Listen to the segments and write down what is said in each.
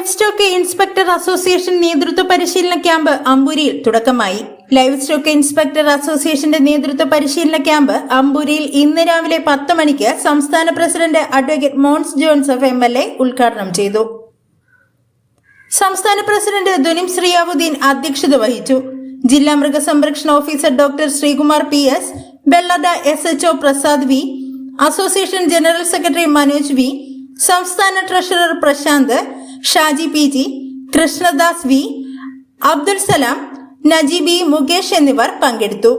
Live stock inspector association നേതൃത്വ പരിശീലന camp അമ്പൂരിയിൽ തുടക്കമായി. ലൈവ് സ്റ്റോക്ക് ഇൻസ്പെക്ടർ അസോസിയേഷന്റെ നേതൃത്വ പരിശീലന ക്യാമ്പ് അമ്പൂരിയിൽ ഇന്ന് രാവിലെ 10 മണിക്ക് സംസ്ഥാന പ്രസിഡന്റ് അഡ്വക്കേറ്റ് മോൻസ് ജോൺസഫ് MLA ഉദ്ഘാടനം ചെയ്തു. സംസ്ഥാന പ്രസിഡന്റ് ദുനിം ശ്രീയാവുദ്ദീൻ അധ്യക്ഷത വഹിച്ചു. ജില്ലാ മൃഗസംരക്ഷണ officer doctor Sreekumar PS, Bellada SHO Prasad V, association general secretary Manoj V, സംസ്ഥാന treasurer Prashanth, Shaji PG, Krishnadas V, Abdul Salam, Najeebi, Mukesh എന്നിവർ പങ്കെടുത്തു.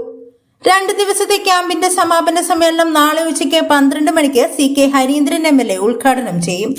2 ദിവസത്തെ ക്യാമ്പിന്റെ സമാപന സമ്മേളനം നാളെ ഉച്ചയ്ക്ക് 12 മണിക്ക് CK ഹരീന്ദ്രൻ MLA ഉദ്ഘാടനം ചെയ്യും.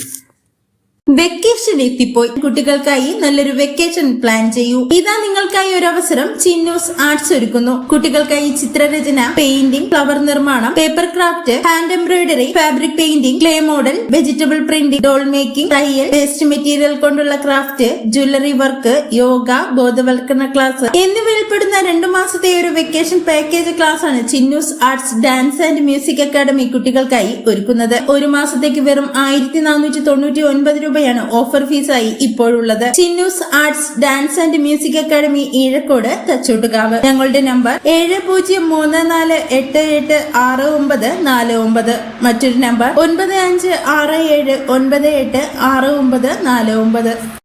വെക്കേഷൻ എത്തിപ്പോയി. കുട്ടികൾക്കായി നല്ലൊരു വെക്കേഷൻ പ്ലാൻ ചെയ്യൂ. ഇതാ നിങ്ങൾക്കായി ഒരു അവസരം. ചിന്നൂസ് ആർട്സ് ഒരുക്കുന്നു. കുട്ടികൾക്കായി ചിത്രരചന, പെയിന്റിംഗ്, ഫ്ലവർ നിർമ്മാണം, paper craft, hand embroidery, fabric painting, clay model, vegetable printing, doll making, തയ്യൽ, വേസ്റ്റ് മെറ്റീരിയൽ കൊണ്ടുള്ള ക്രാഫ്റ്റ്, ജ്വല്ലറി വർക്ക്, യോഗ, ബോധവൽക്കരണ ക്ലാസ് എന്നിവയിൽ പെടുന്ന 2 മാസത്തെ ഒരു വെക്കേഷൻ പാക്കേജ് ക്ലാസ് ആണ് Chinnu's arts dance and music academy കുട്ടികൾക്കായി ഒരുക്കുന്നത്. ഒരു മാസത്തേക്ക് വെറും 1499 രൂപയാണ് ഓഫർ ഫീസായി ഇപ്പോഴുള്ളത്. Chinnu's arts dance and music academy, Eezhakkode, Thachottukavu. ഞങ്ങളുടെ നമ്പർ 7034868949. മറ്റൊരു നമ്പർ 9567986949.